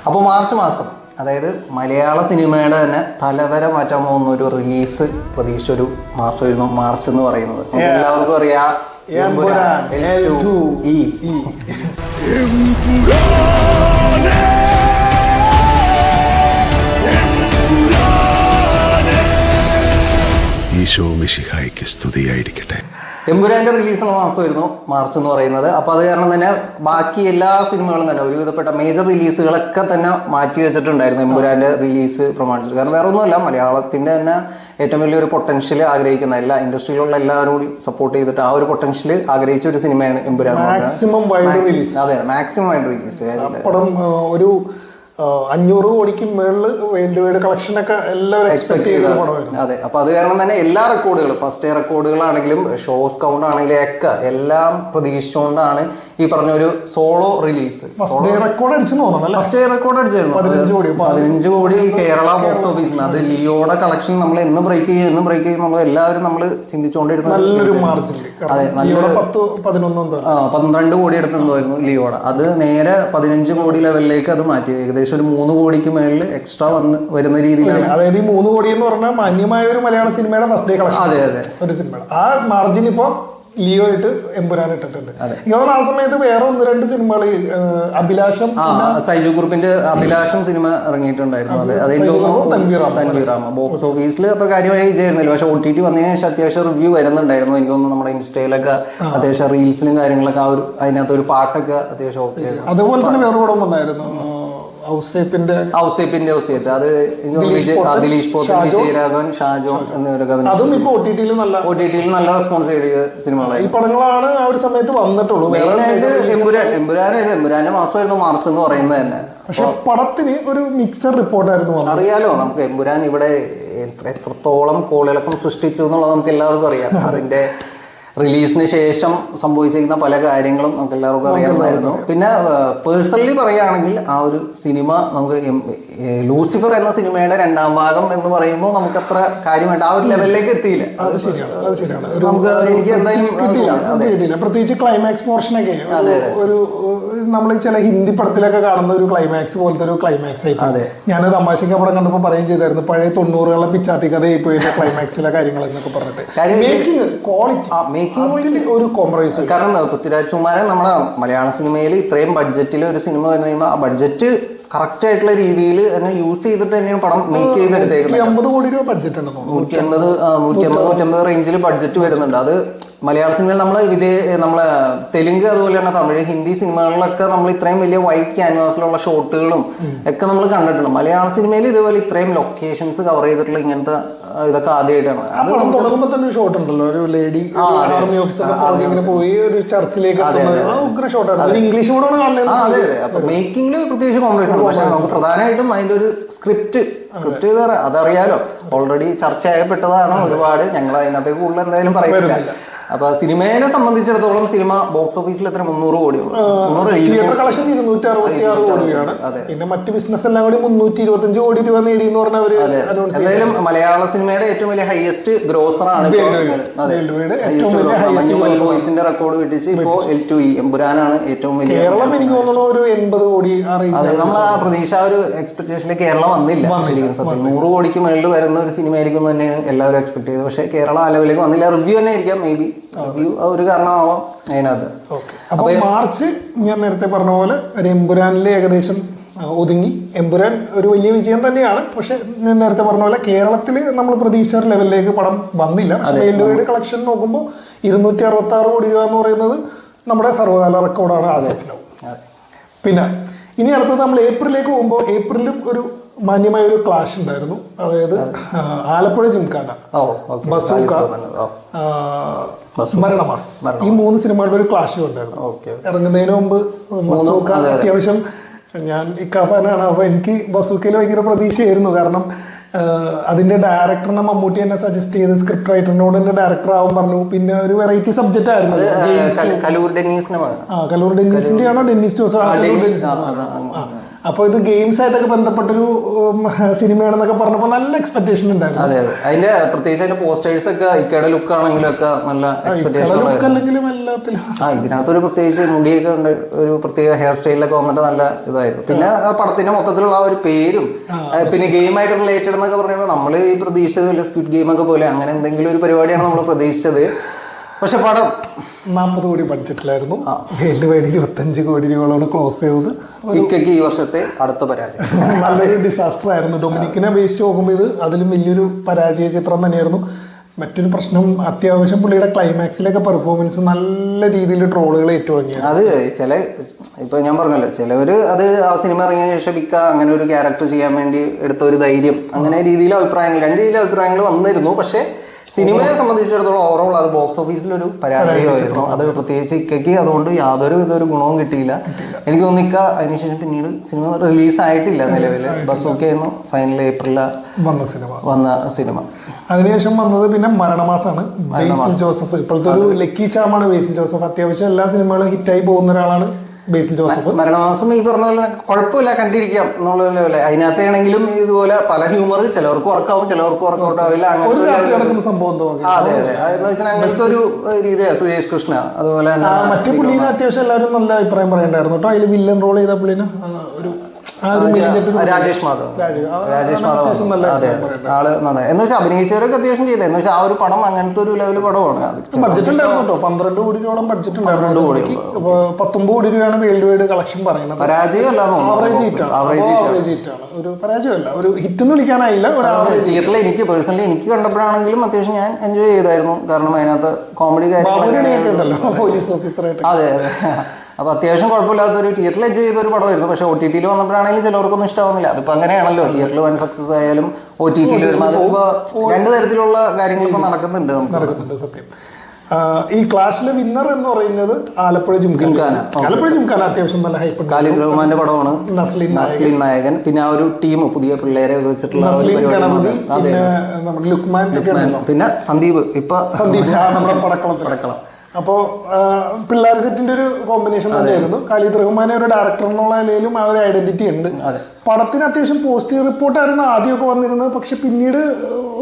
അപ്പോൾ മാർച്ച് മാസം, അതായത് മലയാള സിനിമയുടെ തന്നെ തലവര മാറ്റാൻ പോകുന്ന ഒരു റിലീസ് പ്രതീക്ഷിച്ചൊരു മാസമായിരുന്നു മാർച്ച് എന്ന് പറയുന്നത്. എല്ലാവർക്കും അറിയാം L2E. ഈശോ മിശിഹായ്ക്ക് സ്തുതിയായിരിക്കട്ടെ. എമ്പുരാന്റെ റിലീസുള്ള മാസമായിരുന്നു മാർച്ച് എന്ന് പറയുന്നത്. അപ്പോൾ അത് കാരണം തന്നെ ബാക്കി എല്ലാ സിനിമകളും തന്നെ ഒരുവിധപ്പെട്ട മേജർ റിലീസുകളൊക്കെ തന്നെ മാറ്റി വെച്ചിട്ടുണ്ടായിരുന്നു എമ്പുരാന്റെ റിലീസ് പ്രമാണിച്ചിട്ട്. കാരണം വേറെ ഒന്നുമല്ല, മലയാളത്തിന്റെ തന്നെ ഏറ്റവും വലിയൊരു പൊട്ടൻഷ്യൽ ആഗ്രഹിക്കുന്ന എല്ലാ ഇൻഡസ്ട്രിയിലുള്ള എല്ലാവരും കൂടി സപ്പോർട്ട് ചെയ്തിട്ട് ആ ഒരു പൊട്ടൻഷ്യൽ ആഗ്രഹിച്ച ഒരു സിനിമയാണ് എമ്പുരാൻ. അതെ, മാക്സിമം വൈഡ് റിലീസ്. ഒരു 500 കോടിക്ക് മേളിൽ വേൾഡ് വൈഡ് കളക്ഷൻ ഒക്കെ എല്ലാവരും എക്സ്പെക്ട് ചെയ്ത പടമായിരുന്നു. അതെ, അപ്പൊ അത് കാരണം തന്നെ എല്ലാ റെക്കോർഡുകളും, ഫസ്റ്റ് ഡേ റെക്കോർഡുകളാണെങ്കിലും ഷോസ് കൗണ്ട് ആണെങ്കിലും ഒക്കെ എല്ലാം പ്രതീക്ഷിച്ചുകൊണ്ടാണ് ഈ പറഞ്ഞ ഒരു solo release. First day record അടിച്ചെന്ന് തോന്നുന്നു. ഫസ്റ്റ് ഡേ റെക്കോർഡ് അടിച്ചായിരുന്നു 15 കോടി കേരള ബോക്സ് ഓഫീസിൽ. അത് ലിയോയുടെ കളക്ഷൻ നമ്മൾ എന്ന് ബ്രേക്ക് ചെയ്യും നമ്മൾ എല്ലാവരും നമ്മൾ ചിന്തിച്ചുകൊണ്ടിരുന്നത്. നല്ലൊരു മാർജിൻ. അതെ, നല്ലൊരു 12 കോടി എടുത്തെന്നായിരുന്നു ലിയോടെ. അത് നേരെ 15 കോടി ലെവലിലേക്ക് അത് മാറ്റി. ഏകദേശം ഒരു 3 കോടിക്ക് മേളിൽ എക്സ്ട്രാ വരുന്ന രീതിയിലാണ്. അതായത് ഈ 3 കോടി എന്ന് പറഞ്ഞാൽ മാന്യമായ ഒരു മലയാള സിനിമയുടെ ഫസ്റ്റ് ഡേ കളക്ഷൻ. അതെ അതെ, ഒരു സിനിമ ആ മാർജിൻ ഇപ്പൊ ലിയോ ആയിട്ട് എമ്പുരാൻ ഇട്ടിട്ടുണ്ട്. ഇവർ ആ സമയത്ത് വേറെ 1-2 സിനിമകൾ, അഭിലാഷം, സൈജു ഗ്രൂപ്പിന്റെ അഭിലാഷം സിനിമ ഇറങ്ങിയിട്ടുണ്ടായിരുന്നു. അതെ, തൻവീറാമ ബോക്സ് ഓഫീസിൽ അത്ര കാര്യമായി വിജയമായിരുന്നില്ല. പക്ഷെ OTT വന്നതിന് ശേഷം അത്യാവശ്യം റിവ്യൂ വരുന്നുണ്ടായിരുന്നു. എനിക്ക് തോന്നുന്നു നമ്മുടെ ഇൻസ്റ്റയിലൊക്കെ അത്യാവശ്യം റീൽസിലും കാര്യങ്ങളൊക്കെ ആ ഒരു അതിനകത്ത് ഒരു പാട്ടൊക്കെ അത്യാവശ്യം ഓക്കെ. അതുപോലെ തന്നെ വേറെ പടം വന്നായിരുന്നു, ഔസേപ്പിന്റെ അത് ദിലീഷ് പോത്തൻ, വിജയരാഘവൻ, ഷാജോൺ എന്നിവരൊക്കെ. അതും ഇപ്പൊ OTT-ൽ നല്ല റെസ്പോൺസ് ചെയ്ത സിനിമകളായി. ഈ പടങ്ങളാണ് ആ ഒരു സമയത്ത് വന്നിട്ടുള്ളൂ. എമ്പുരാന്റെ മാസമായിരുന്നു മാർച്ച് എന്ന് പറയുന്നത് തന്നെ. പക്ഷെ പടത്തിന് ഒരു മിക്സഡ് റിപ്പോർട്ടായിരുന്നു. അറിയാലോ, നമുക്ക് എമ്പുരാൻ ഇവിടെ എത്രത്തോളം കോളിളക്കം സൃഷ്ടിച്ചു എന്നുള്ളത് നമുക്ക് എല്ലാവർക്കും അറിയാം. അതിന്റെ റിലീസിന് ശേഷം സംഭവിച്ചിരിക്കുന്ന പല കാര്യങ്ങളും നമുക്ക് എല്ലാവർക്കും അറിയാമായിരുന്നു. പിന്നെ പേഴ്സണലി പറയുകയാണെങ്കിൽ ആ ഒരു സിനിമ നമുക്ക് ലൂസിഫർ എന്ന സിനിമയുടെ 2ാം ഭാഗം എന്ന് പറയുമ്പോൾ നമുക്ക് അത്ര കാര്യമായിട്ട് ആ ഒരു ലെവലിലേക്ക് എത്തിയില്ല. അത് ശരിയാണ്. നമുക്ക് എനിക്ക് എന്തായാലും കിട്ടിയില്ല. പ്രത്യേകിച്ച് ക്ലൈമാക്സ് പോർഷനൊക്കെ ഒരു നമ്മൾ ചില ഹിന്ദി പടത്തിലൊക്കെ കാണുന്ന ഒരു ക്ലൈമാക്സ് പോലത്തെ ഒരു ക്ലൈമാക്സ് ആയിട്ട് ഞാൻ തമാശയ്ക്ക് പടം കണ്ടപ്പോൾ പറയുകയും ചെയ്തായിരുന്നു, പഴയ 90കളുടെ പിച്ചാത്തി കഥ ഇപ്പോഴത്തെ ക്ലൈമാക്സിലെ കാര്യങ്ങൾ എന്നൊക്കെ പറഞ്ഞിട്ട്. മേക്കിംഗ് ക്വാളിറ്റി ഒരു കോംപ്രമൈസ്. കാരണം പൃഥ്വിരാജ് കുമാരൻ നമ്മുടെ മലയാള സിനിമയിൽ ഇത്രയും ബഡ്ജറ്റിൽ ഒരു സിനിമ വരുന്ന കഴിയുമ്പോൾ ആ ബഡ്ജറ്റ് കറക്റ്റ് ആയിട്ടുള്ള രീതിയിൽ തന്നെ യൂസ് ചെയ്തിട്ട് തന്നെയാണ് പടം മേക്ക് ചെയ്തെടുത്തേക്കുന്നത്. 150 കോടി രൂപ ബഡ്ജറ്റ് ഉണ്ടെന്ന് തോന്നുന്നു. 150 റേഞ്ചിൽ ബഡ്ജറ്റ് വരുന്നുണ്ട്. അത് മലയാള സിനിമയിൽ നമ്മളെ തെലുങ്ക്, അതുപോലെ തന്നെ തമിഴ്, ഹിന്ദി സിനിമകളിലൊക്കെ നമ്മൾ ഇത്രയും വലിയ വൈറ്റ് ക്യാൻവാസിലുള്ള ഷോട്ടുകളും ഒക്കെ നമ്മൾ കണ്ടിട്ടുണ്ട്. മലയാള സിനിമയിൽ ഇതുപോലെ ഇത്രയും ലൊക്കേഷൻസ് കവർ ചെയ്തിട്ടുള്ള ഇങ്ങനത്തെ ഇതൊക്കെ ആദ്യമായിട്ടാണ്. അത് തുടങ്ങുമ്പോൾ തന്നെ ഷോട്ട് ഉണ്ടല്ലോ, ഒരു ലേഡി ആർമി ഓഫീസർ പോയി ഒരു ചർച്ചിലേക്ക് ഇംഗ്ലീഷ് കൂടെ കാണുന്നത്. അതെ, അപ്പൊ മേക്കിംഗിൽ പ്രത്യേകിച്ച് കോംപ്രമൈസ് ആണ്. പക്ഷെ നമുക്ക് പ്രധാനമായിട്ടും അതിന്റെ ഒരു സ്ക്രിപ്റ്റ് വേറെ അതറിയാലോ, ഓൾറെഡി ചർച്ച ചെയ്യപ്പെട്ടതാണ് ഒരുപാട്. ഞങ്ങൾ അതിനകത്തേക്ക് കൂടുതൽ എന്തായാലും പറയുന്നില്ല. അപ്പൊ സിനിമയെ സംബന്ധിച്ചിടത്തോളം സിനിമ ബോക്സ് ഓഫീസിൽ എത്ര 300 കോടിയുള്ളൂ. തിയേറ്റർ കളക്ഷൻ 266 കോടിയാണ്. പിന്നെ മറ്റ് ബിസിനസ് എല്ലാം കൂടി 325 കോടി രൂപ നേടി എന്ന് പറഞ്ഞവര്. എന്തായാലും മലയാള സിനിമയുടെ ഏറ്റവും വലിയ ഹയസ്റ്റ് ഗ്രോസർ ആണ്. വോയിസിന്റെ റെക്കോർഡ് പിടിച്ച് ഇപ്പോ L2E എമ്പുരാനാണ് ഏറ്റവും വലിയ. കേരളം എനിക്ക് തോന്നുന്നു ഒരു 80 കോടി. നമ്മൾ ആ പ്രതീക്ഷ, ഒരു എക്സ്പെക്ടേഷനിൽ കേരളം വന്നില്ല. 100 കോടിക്ക് മേളിൽ വരുന്ന ഒരു സിനിമ ആയിരിക്കും തന്നെയാണ് എല്ലാവരും എക്സ്പെക്ട് ചെയ്തത്. പക്ഷേ കേരളം ആ ലെവലിലേക്ക് വന്നില്ല. റിവ്യൂ തന്നെ ആയിരിക്കാം മേ ബി ഒരു കാരണമാവാം അതിനകത്ത്. അപ്പൊ മാർച്ച് ഞാൻ നേരത്തെ പറഞ്ഞ പോലെ ഒരു എമ്പുരാനിൽ ഏകദേശം ഒതുങ്ങി. എമ്പുരാൻ ഒരു വലിയ വിജയം തന്നെയാണ്. പക്ഷെ ഞാൻ നേരത്തെ പറഞ്ഞ പോലെ കേരളത്തിൽ നമ്മൾ പ്രതീക്ഷിച്ച ലെവലിലേക്ക് പടം വന്നില്ല. വേൾഡ് വൈഡ് കളക്ഷൻ നോക്കുമ്പോൾ 266 കോടി രൂപ എന്ന് പറയുന്നത് നമ്മുടെ സർവകാല റെക്കോർഡാണ് ആസ് ഓഫ് നൗ. പിന്നെ ഇനി അടുത്തത് നമ്മൾ ഏപ്രിലേക്ക് പോകുമ്പോൾ, ഏപ്രിലും ഒരു മാന്യമായ ഒരു ക്ലാഷ് ഉണ്ടായിരുന്നു. അതായത് ആലപ്പുഴ ജിംഖാന, ബസൂക്ക, മരണമാസ്, ഈ 3 സിനിമകളുടെ ഒരു ക്ലാഷ് ഉണ്ടായിരുന്നു. ഇറങ്ങുന്നതിന് മുമ്പ് ബസൂക്ക അത്യാവശ്യം, ഞാൻ ഇക്കാഫാനാണ്, അപ്പൊ എനിക്ക് ബസൂക്കയിൽ ഭയങ്കര പ്രതീക്ഷയായിരുന്നു. കാരണം അതിന്റെ ഡയറക്ടറിനെ മമ്മൂട്ടി എന്നെ സജസ്റ്റ് ചെയ്ത് സ്ക്രിപ്റ്റ് റൈറ്ററിനോട് എന്നെ ഡയറക്ടർ ആവാൻ പറഞ്ഞു. പിന്നെ ഒരു വെറൈറ്റി സബ്ജക്റ്റ് ആയിരുന്നു. കലൂർ ഡെന്നീസിന്റെ ആണോ ഡെന്നിസ് ജോസ്? അപ്പോൾ ഇത് ഗെയിംസ് ആയിട്ടൊക്കെ ബന്ധപ്പെട്ടൊരു സിനിമയാണെന്നൊക്കെ പറഞ്ഞപ്പോൾ നല്ല എക്സ്പെക്ടേഷൻ ഉണ്ടായിരുന്നു. അതെ അതെ, അതിന്റെ പ്രത്യേകിച്ച് അതിന്റെ പോസ്റ്റേഴ്സ് ഒക്കെ ഇക്കയുടെ ലുക്ക് ആണെങ്കിലും ഒക്കെ നല്ല എക്സ്പെക്ടേഷൻ അല്ലെങ്കിലും എല്ലാത്തിലും ഇതിനകത്തൊരു പ്രത്യേകിച്ച് മുടിയൊക്കെ ഉണ്ട്, ഒരു പ്രത്യേക ഹെയർ സ്റ്റൈലൊക്കെ വന്നിട്ട് നല്ല ഇതായിരുന്നു. പിന്നെ പടത്തിന്റെ മൊത്തത്തിലുള്ള ആ ഒരു പേരും പിന്നെ ഗെയിമായിട്ട് റിലേറ്റഡ് എന്നൊക്കെ പറയുമ്പോൾ നമ്മൾ ഈ പ്രതീക്ഷിച്ചത് സ്ക്വിഡ് ഗെയിം ഒക്കെ പോലെ അങ്ങനെ എന്തെങ്കിലും ഒരു പരിപാടിയാണ് നമ്മൾ പ്രതീക്ഷിച്ചത്. പക്ഷെ പടം 40 കോടി ബഡ്ജറ്റിലായിരുന്നു, വേൾഡ് വൈഡ് 25 കോടി രൂപയോളം ക്ലോസ് ചെയ്തത്. ഇക്കയ്ക്ക് ഈ വർഷത്തെ അടുത്ത പരാജയം നല്ലൊരു ഡിസാസ്റ്റർ ആയിരുന്നു. ഡൊമിനിക്കിനെ അപേക്ഷിച്ച് നോക്കുമ്പോൾ ഇത് അതിലും വലിയൊരു പരാജയ ചിത്രം തന്നെയായിരുന്നു. മറ്റൊരു പ്രശ്നം, അത്യാവശ്യം പുള്ളിയുടെ ക്ലൈമാക്സിലൊക്കെ പെർഫോമൻസ് നല്ല രീതിയിൽ ട്രോളുകൾ ഏറ്റുവാങ്ങിയത്. അത് ഇപ്പൊ ഞാൻ പറഞ്ഞല്ലോ, ചിലവര് അത് ആ സിനിമ ഇറങ്ങിയ ശേഷം ഇക്ക അങ്ങനെ ഒരു ക്യാരക്ടർ ചെയ്യാൻ വേണ്ടി എടുത്ത ഒരു ധൈര്യം, അങ്ങനെ രീതിയിൽ അഭിപ്രായങ്ങൾ, രണ്ട് രീതിയിൽ അഭിപ്രായങ്ങൾ വന്നിരുന്നു. പക്ഷെ സിനിമയെ സംബന്ധിച്ചിടത്തോളം ഓവറോൾ അത് ബോക്സ് ഓഫീസിലൊരു പരാജയമായിരുന്നു. അത് പ്രത്യേകിച്ച് ഇക്കയ്ക്ക് അതുകൊണ്ട് യാതൊരു വിധൊരു ഗുണവും കിട്ടിയില്ല. എനിക്ക് തോന്നുന്നു ഇക്ക അതിനുശേഷം പിന്നീട് സിനിമ റിലീസ് ആയിട്ടില്ല നിലവിൽ. ബസ് ഒക്കെ ആയിരുന്നു ഫൈനൽ ഏപ്രിലിൽ വന്ന സിനിമ. അതിനുശേഷം വന്നത് പിന്നെ മരണമാസമാണ്. ബേസിൽ ജോസഫ് ഇപ്പോഴത്തെ ഒരു ലക്കി ചാമാണ്. ബേസിൽ ജോസഫ് അത്യാവശ്യം എല്ലാ സിനിമകളും ഹിറ്റായി പോകുന്ന ഒരാളാണ് ബേസിൽ ജോസഫ്. മരണമാസം ഈ പറഞ്ഞ പോലെ കുഴപ്പമില്ല, കണ്ടിരിക്കാം എന്നുള്ള ലെവല്. അതിനകത്താണെങ്കിലും ഇതുപോലെ പല ഹ്യൂമർ, ചിലവർക്ക് വർക്കാവും ചിലവർക്ക് വർക്കൗട്ട് ആവില്ല. അങ്ങനെ സംഭവം. അതെ അതെ, അതെന്ന് വെച്ചാൽ അങ്ങനത്തെ ഒരു രീതിയാണ്. സുരേഷ് കൃഷ്ണ അതുപോലെ മറ്റേ പുള്ളിനെ അത്യാവശ്യം എല്ലാവരും നല്ല അഭിപ്രായം പറയണ്ടായിരുന്നു കേട്ടോ. അതിൽ വില്ലൻ റോൾ ചെയ്ത പുള്ളിന് ഒരു രാജേഷ് മാധവ്. അതെ, ആള് നന്നായി എന്ന് വെച്ചാൽ അഭിനയിച്ചവരൊക്കെ അത്യാവശ്യം ചെയ്തത്. എന്ന് വെച്ചാൽ ആ ഒരു പടം അങ്ങനത്തെ ഒരു ലെവൽ പടമാണ്. ബഡ്ജറ്റ് ഉണ്ടായിരുന്നു കേട്ടോ, 12 കോടി രൂപയോളം ബഡ്ജറ്റ് ഉണ്ടായിരുന്നു. 19 കോടി രൂപയാണ് വേൾഡ് വൈഡ് കളക്ഷൻ പറയുന്നത്. പരാജയമല്ല, ആവറേജ് ഹിറ്റാണ്. ഒരു പരാജയമല്ല, ഒരു ഹിറ്റ് എന്ന് വിളിക്കാനായില്ല. തിയേറ്ററിൽ എനിക്ക് പേഴ്സണലി എനിക്ക് കണ്ടപ്പോഴാണെങ്കിലും അത്യാവശ്യം ഞാൻ എൻജോയ് ചെയ്തായിരുന്നു. കാരണം അതിനകത്ത് കോമഡി കാര്യങ്ങളൊക്കെ പോലീസ് ഓഫീസറായിട്ട്. അതെ അതെ, അപ്പോൾ അത്യാവശ്യം കുഴപ്പമില്ലാത്തൊരു തിയേറ്ററിൽ എൻജോയ് ചെയ്തൊരു പടമായിരുന്നു. പക്ഷേ OTT വന്നപ്പോഴാണെങ്കിലും ചിലവർക്കൊന്നും ഇഷ്ടമാവുന്നില്ല. അതിപ്പോൾ അങ്ങനെയാണല്ലോ, തിയേറ്ററിൽ വൻ സക്സസ് ആയാലും OTT വരുമ്പോൾ അതിപ്പോൾ രണ്ട് തരത്തിലുള്ള കാര്യങ്ങളൊക്കെ നടക്കുന്നുണ്ട്. സത്യം. ഈ ക്ലാഷിലെ വിന്നർ എന്ന് പറയുന്നത് ആലപ്പുഴ ജിംഖാന. ആലപ്പുഴ ജിംഖാന അത്യാവശ്യം നല്ല ഹൈപ്പ്. ഖാലിദ് റഹ്മാന്റെ പടമാണ്, നസ്ലിൻ നായകൻ. പിന്നെ ആ ഒരു ടീം പുതിയ പിള്ളേരെ വെച്ചിട്ടുള്ള ലുക്മാൻ, പിന്നെ സന്ദീപ് നമ്മുടെ പടക്കളം. അപ്പോൾ പിള്ളേർ സെറ്റിന്റെ ഒരു കോമ്പിനേഷൻ തന്നെയായിരുന്നു. ഖാലിദ് റഹ്മാനെ ഒരു ഡയറക്ടർ എന്നുള്ള നിലയിലും ആ ഒരു ഐഡന്റിറ്റി ഉണ്ട്. പടത്തിന് അത്യാവശ്യം പോസിറ്റീവ് റിപ്പോർട്ടായിരുന്നു ആദ്യമൊക്കെ വന്നിരുന്നത്. പക്ഷെ പിന്നീട്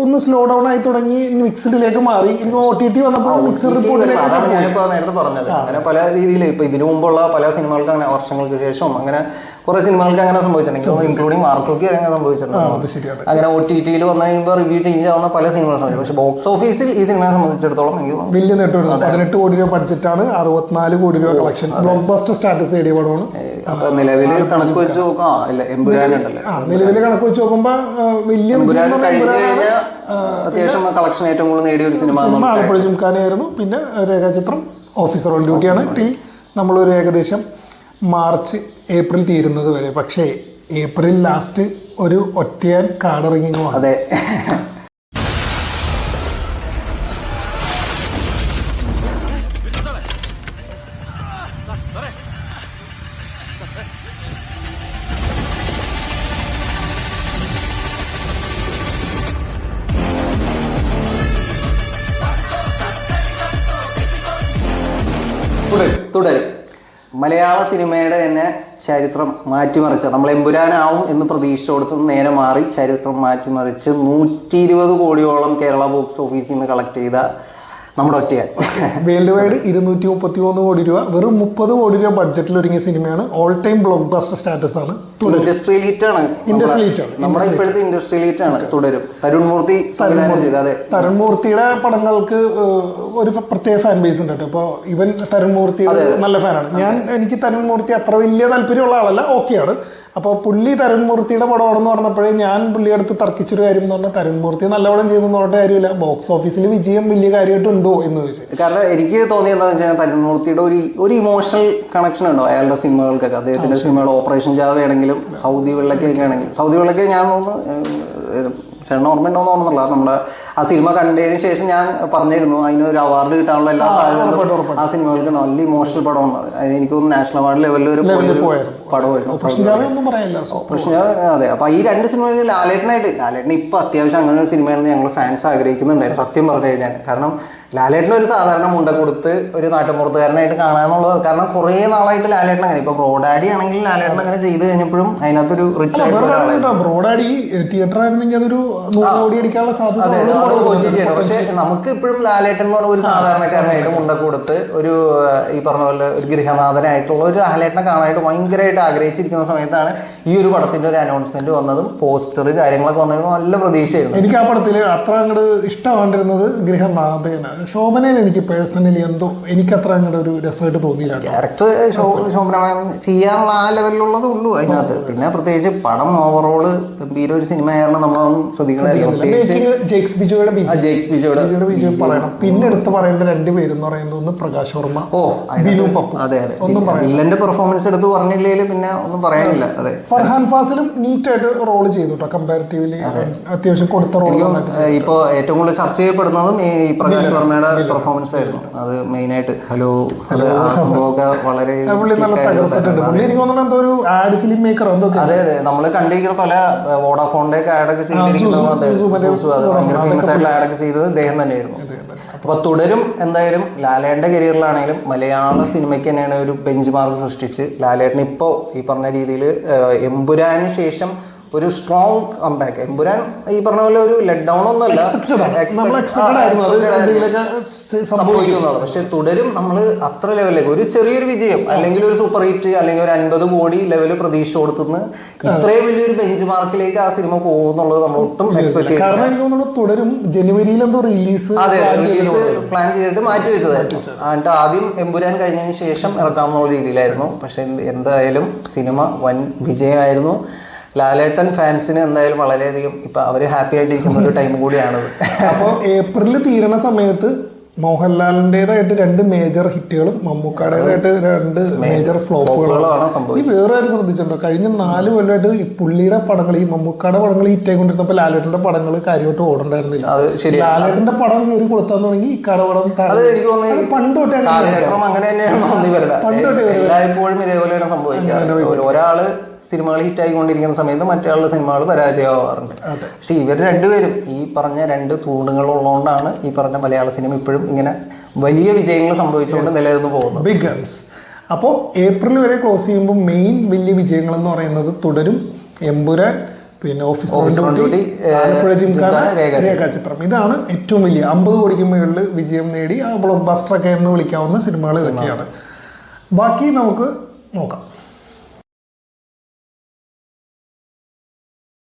ഒന്ന് സ്ലോ ഡൗൺ ആയി തുടങ്ങി, മിക്സഡിലേക്ക് മാറി. ഇനി OTT വന്നപ്പോൾ മിക്സഡ് റിപ്പോർട്ടിലേക്ക്. അതാണ് ഞാനിപ്പോൾ നേരത്തെ പറഞ്ഞത്. അങ്ങനെ പല രീതിയിൽ ഇപ്പൊ ഇതിനു മുമ്പുള്ള പല സിനിമകൾക്ക് അങ്ങനെ വർഷങ്ങൾക്ക് ശേഷം അങ്ങനെ കുറെ സിനിമകൾക്ക് അങ്ങനെ സംഭവിച്ചിട്ടുണ്ട്, ഇൻക്ലൂഡിങ് മാർക്കൊക്കെ അങ്ങനെ സംഭവിച്ചിട്ടുണ്ട്. അങ്ങനെ OTT വന്നു കഴിയുമ്പോൾ റിവ്യൂ ചേഞ്ച് ആവുന്ന പല സിനിമകൾ സംഭവിച്ചു. പക്ഷെ ബോക്സ് ഓഫീസിൽ ഈ സിനിമയെ സംബന്ധിച്ചിടത്തോളം എനിക്ക് വലിയ നേട്ടം. 18 കോടി രൂപ ബഡ്ജറ്റാണ്, 64 കോടി രൂപ കളക്ഷൻ. ബ്ലോക്ക് ബസ്റ്റർ സ്റ്റാറ്റസ് നേടിയ പടമാണ്. അപ്പൊ നിലവിൽ കണക്ക് വെച്ച് നോക്കാം, നിലവിലെ കണക്ക് വെച്ച് നോക്കുമ്പോ വലിയ അത്യാവശ്യം കളക്ഷൻ ഏറ്റവും കൂടുതൽ നേടിയ ഒരു സിനിമ ആലപ്പുഴ ജിംഖാനയായിരുന്നു. പിന്നെ രേഖാചിത്രം ഓഫീസർ ഓൺ ഡ്യൂട്ടിയാണ്. ടിൽ നമ്മളൊരു ഏകദേശം മാർച്ച് ഏപ്രിൽ തീരുന്നത് വരെ. പക്ഷേ ഏപ്രിൽ ലാസ്റ്റ് ഒരു ഒറ്റയാൻ കാടിറങ്ങി. അതെ, തുടരും. മലയാള സിനിമയുടെ തന്നെ ചരിത്രം മാറ്റിമറിച്ച, നമ്മൾ എമ്പുരാനാവും എന്ന് പ്രതീക്ഷ കൊടുത്ത് നേരെ മാറി ചരിത്രം മാറ്റിമറിച്ച് 120 കോടിയോളം കേരള ബോക്സ് ഓഫീസിൽ നിന്ന് കളക്ട് ചെയ്ത നമ്മുടെ ഒറ്റയാൻ. വേൾഡ് വൈഡ് 233 കോടി രൂപ, വെറും 30 കോടി രൂപ ബഡ്ജറ്റിൽ ഒരുങ്ങിയ സിനിമയാണ്. All time block buster status ആണ്. ഇൻഡസ്ട്രിയൽ ഹിറ്റ് ആണ്, നമ്മുടെ ഇപ്പോഴത്തെ ഇൻഡസ്ട്രിയൽ ഹിറ്റ് ആണ് തുടരും. തരുൺ മൂർത്തി സംവിധാനം ചെയ്ത. അതെ, തരുൺ മൂർത്തിയുടെ പടങ്ങൾക്ക് ഒരു പ്രത്യേക ഫാൻ ബേസ് ഉണ്ട് കേട്ടോ. അപ്പോൾ ഇവൻ തരുൺ മൂർത്തി നല്ല ഫാനാണ്. എനിക്ക് തരുൺ മൂർത്തി അത്ര വലിയ താല്പര്യമുള്ള ആളല്ല, ഓക്കെയാണ്. അപ്പോൾ പുള്ളി തരുൺ മൂർത്തിയുടെ പടമാണെന്ന് പറഞ്ഞപ്പോഴേ ഞാൻ പുള്ളിയുടെ അടുത്ത് തർക്കിച്ചൊരു കാര്യം എന്ന് പറഞ്ഞാൽ, തരുൺ മൂർത്തി നല്ല പടം ചെയ്തെന്ന് പറഞ്ഞിട്ട് കാര്യമില്ല, ബോക്സ് ഓഫീസിൽ വിജയം വലിയ കാര്യമായിട്ടുണ്ടോ എന്ന് ചോദിച്ചു. കാരണം എനിക്ക് തോന്നിയത് എന്താണെന്ന് വെച്ചാൽ തരുൺ മൂർത്തിയുടെ ഒരു ഇമോഷണൽ കണക്ഷൻ ഉണ്ടോ അയാളുടെ സിനിമകൾക്കൊക്കെ. അദ്ദേഹത്തിന്റെ സിനിമകൾ ഓപ്പറേഷൻ ജാവ ആണെങ്കിലും സൗദി വെള്ളക്കൊക്കെ ആണെങ്കിലും, സൗദി വെള്ളക്കെ ഞാൻ ചേട്ടൻ ഓർമ്മയുണ്ടോന്ന് തോന്നുന്നില്ല. നമ്മുടെ ആ സിനിമ കണ്ടതിന് ശേഷം ഞാൻ പറഞ്ഞിരുന്നു അതിനൊരു അവാർഡ് കിട്ടാനുള്ള എല്ലാ സാധ്യതകളും ആ സിനിമകൾക്ക്. നല്ല ഇമോഷണൽ പടമാണ്. എനിക്ക് തോന്നുന്നു നാഷണൽ അവാർഡ് ലെവലിൽ ഒരു പടമായിരുന്നു. അതെ, അപ്പൊ ഈ രണ്ട് സിനിമകളിൽ ലാലേട്ടൻ ഇപ്പൊ അത്യാവശ്യം അങ്ങനെ ഒരു സിനിമയാണെന്ന് ഞങ്ങൾ ഫാൻസ് ആഗ്രഹിക്കുന്നുണ്ടായിരുന്നു, സത്യം പറഞ്ഞു കഴിഞ്ഞാൽ. കാരണം ലാലേട്ടൻ ഒരു സാധാരണ മുണ്ട കൊടുത്ത് ഒരു നാട്ടുമ്പുറത്തുകാരനായിട്ട് കാണാന്നുള്ളത്. കാരണം കുറേ നാളായിട്ട് ലാലേട്ടൻ അങ്ങനെ, ഇപ്പൊ ബ്രോഡാഡി ആണെങ്കിൽ ലാലേട്ടൻ അങ്ങനെ ചെയ്ത് കഴിഞ്ഞപ്പോഴും അതിനകത്തൊരു റിച്ച് ആയിട്ടുള്ള ഒരാളായിരുന്നു. ബ്രോഡാഡി തിയേറ്റർ ആയിരുന്നെങ്കിൽ അതൊരു 100 കോടി അടിക്കാനുള്ള സാധ്യത. അതെ, അത് OTT. പക്ഷെ നമുക്ക് ഇപ്പോഴും ലാലേട്ടൻ എന്ന് പറഞ്ഞ ഒരു സാധാരണക്കാരനായിട്ട് മുണ്ട കൊടുത്ത് ഒരു ഈ പറഞ്ഞ പോലെ ഒരു ഗൃഹനാഥനായിട്ടുള്ള ഒരു ലാലേട്ടനെ കാണാനായിട്ട് ഭയങ്കരമായിട്ട് ആഗ്രഹിച്ചിരിക്കുന്ന സമയത്താണ് ഈ ഒരു പടത്തിന്റെ ഒരു അനൗൺസ്മെന്റ് വന്നതും പോസ്റ്റർ കാര്യങ്ങളൊക്കെ വന്നപ്പോൾ നല്ല പ്രതീക്ഷയായിരുന്നു. എനിക്ക് ആ പടത്തിൽ അത്ര അങ്ങോട്ട് ഇഷ്ടമാണ്ടിരുന്നത് ഗൃഹനാഥനാണ്. ശോഭനേനെ എനിക്ക് പേഴ്സണലി എന്തോ എനിക്ക് അത്ര അങ്ങോട്ട് ഒരു രസമായിട്ട് തോന്നിയില്ല. ക്യാരക്ടർ ശോഭനമായ ചെയ്യാനുള്ള ആ ലെവലിലുള്ളതേ ഉള്ളൂ അതിനകത്ത്. പിന്നെ പ്രത്യേകിച്ച് പടം ഓവറോള് ഗംഭീര ഒരു സിനിമ ആയിരുന്നു, നമ്മളൊന്നും ശ്രദ്ധിക്കണമായിരുന്നു. ജെയ്ക്സ് ബിജോയുടെ ബിജോയുടെ പറയണം. പിന്നെ എടുത്ത് പറയേണ്ട 2 പേരെന്ന് പറയുന്നത് ഒന്ന് പ്രകാശ് വർമ്മ, ബിനു പപ്പു. അതെ അതെ, വില്ലന്റെ പെർഫോമൻസ് എടുത്ത് പറഞ്ഞില്ലെങ്കിൽ പിന്നെ ഒന്നും പറയാനില്ല. അതെ, ഫർഹാൻ ഫാസിലും നീറ്റായിട്ട് റോള് ചെയ്തു കേട്ടോ. കമ്പാരിറ്റീവ്ലി അത്യാവശ്യം കൊടുത്ത റോൾ. ഇപ്പൊ ഏറ്റവും കൂടുതൽ ചർച്ച ചെയ്യപ്പെടുന്നതും ഈ പ്രകാശ് വർമ്മയുടെ പെർഫോമൻസ് ആയിരുന്നു. അത് മെയിൻ ആയിട്ട് ഹലോ ആ സംഭവമൊക്കെ വളരെ എനിക്ക് തോന്നുന്നു എന്തോ ഒരു ആഡ് ഫിലിം മേക്കർ എന്തോ. അതെ അതെ, നമ്മൾ കണ്ടിരിക്കുന്ന പല വോഡാഫോണിന്റെ ഒക്കെ ആഡൊക്കെ ചെയ്തിരിക്കുന്നത് ഫേമസ് ആയിട്ടുള്ള ആഡൊക്കെ ചെയ്തത് ഇദ്ദേഹം തന്നെയായിരുന്നു. അപ്പൊ തുടരും എന്തായാലും ലാലേട്ടന്റെ കരിയറിലാണെങ്കിലും മലയാള സിനിമയ്ക്ക് തന്നെയാണ് ഒരു ബെഞ്ച് മാർക്ക് സൃഷ്ടിച്ച് ലാലേട്ടൻ ഇപ്പോൾ ഈ പറഞ്ഞ രീതിയിൽ എമ്പുരാന് ശേഷം ഒരു സ്ട്രോങ് കംബാക്ക്. എമ്പുരാൻ ഈ പറഞ്ഞ പോലെ ഒരു ലെറ്റ് ഡൗൺ ഒന്നുമല്ല, സംഭവിക്കുന്നത്. പക്ഷെ തുടരും നമ്മൾ അത്ര ലെവലിലേക്ക് ഒരു ചെറിയൊരു വിജയം അല്ലെങ്കിൽ ഒരു സൂപ്പർ ഹിറ്റ് അല്ലെങ്കിൽ ഒരു 50 കോടി ലെവല് പ്രതീക്ഷ കൊടുത്തുനിന്ന് ഇത്രയും വലിയൊരു ബെഞ്ച് മാർക്കിലേക്ക് ആ സിനിമ പോകുന്നുള്ളത് നമ്മൾ ഒട്ടും എക്സ്പെക്ട് ചെയ്തില്ല. തുടരും ജനുവരിയിൽ എന്തോ റിലീസ് പ്ലാൻ ചെയ്തിട്ട് മാറ്റി വെച്ചതായിരുന്നു. എന്നിട്ട് ആദ്യം എമ്പുരാൻ കഴിഞ്ഞതിന് ശേഷം ഇറക്കാമെന്നുള്ള രീതിയിലായിരുന്നു. പക്ഷെ എന്തായാലും സിനിമ വൻ വിജയമായിരുന്നു. ലാലേട്ടൻ ഫാൻസിന് എന്തായാലും വളരെയധികം ഇപ്പൊ അവര് ഹാപ്പി ആയിട്ടിരിക്കുന്ന ഒരു ടൈം കൂടിയാണത്. അപ്പോൾ ഏപ്രിൽ തീരണ സമയത്ത് മോഹൻലാലിൻ്റെതായിട്ട് 2 മേജർ ഹിറ്റുകളും മമ്മൂക്കാടേതായിട്ട് 2 മേജർ ഫ്ലോപ്പുകളാണ് സംഭവിച്ചത്. ഈ വേറെ ആരും ശ്രദ്ധിച്ചിട്ടുണ്ടോ? കഴിഞ്ഞ 4 കൊല്ലമായിട്ട് ഈ പുള്ളിയുടെ പടങ്ങൾ, ഈ മമ്മൂക്കാടെ പടങ്ങൾ ഹിറ്റായിക്കൊണ്ടിരുന്നപ്പോൾ ലാലേട്ടന്റെ പടങ്ങൾ കാര്യമായിട്ട് ഓടണ്ടായിരുന്നില്ല. ലാലേട്ടന്റെ പടം കയറി കൊടുത്താന്ന് തുടങ്ങി ഇക്കാട പടം പണ്ട് തൊട്ടേ അങ്ങനെ തന്നെയാണ്. പണ്ട് തൊട്ടേ എല്ലായ്പ്പോഴും ഇതേപോലെയാണ് സംഭവിക്കുക. ഒരാള് സിനിമകൾ ഹിറ്റായിക്കൊണ്ടിരിക്കുന്ന സമയത്ത് മറ്റുള്ള സിനിമകൾ പരാജയമാവാറുണ്ട്. പക്ഷെ ഇവർ രണ്ടുപേരും ഈ പറഞ്ഞ 2 തൂണുകളുള്ളതുകൊണ്ടാണ് ഈ പറഞ്ഞ മലയാള സിനിമ ഇപ്പോഴും ഇങ്ങനെ വലിയ വിജയങ്ങൾ സംഭവിച്ചുകൊണ്ട് നിലനിന്ന് പോകുന്നത്. Big guns. അപ്പോൾ ഏപ്രിൽ വരെ ക്ലോസ് ചെയ്യുമ്പോൾ മെയിൻ വലിയ വിജയങ്ങൾ എന്ന് പറയുന്നത് തുടരും, എമ്പുരാൻ, പിന്നെ രേഖാചിത്രം. ഇതാണ് ഏറ്റവും വലിയ 50 കോടിക്ക് മുകളിൽ വിജയം നേടി ആ ബ്ലോക്ക് ബസ്റ്ററൊക്കെ എന്ന് വിളിക്കാവുന്ന സിനിമകൾ ഇതൊക്കെയാണ്. ബാക്കി നമുക്ക് നോക്കാം.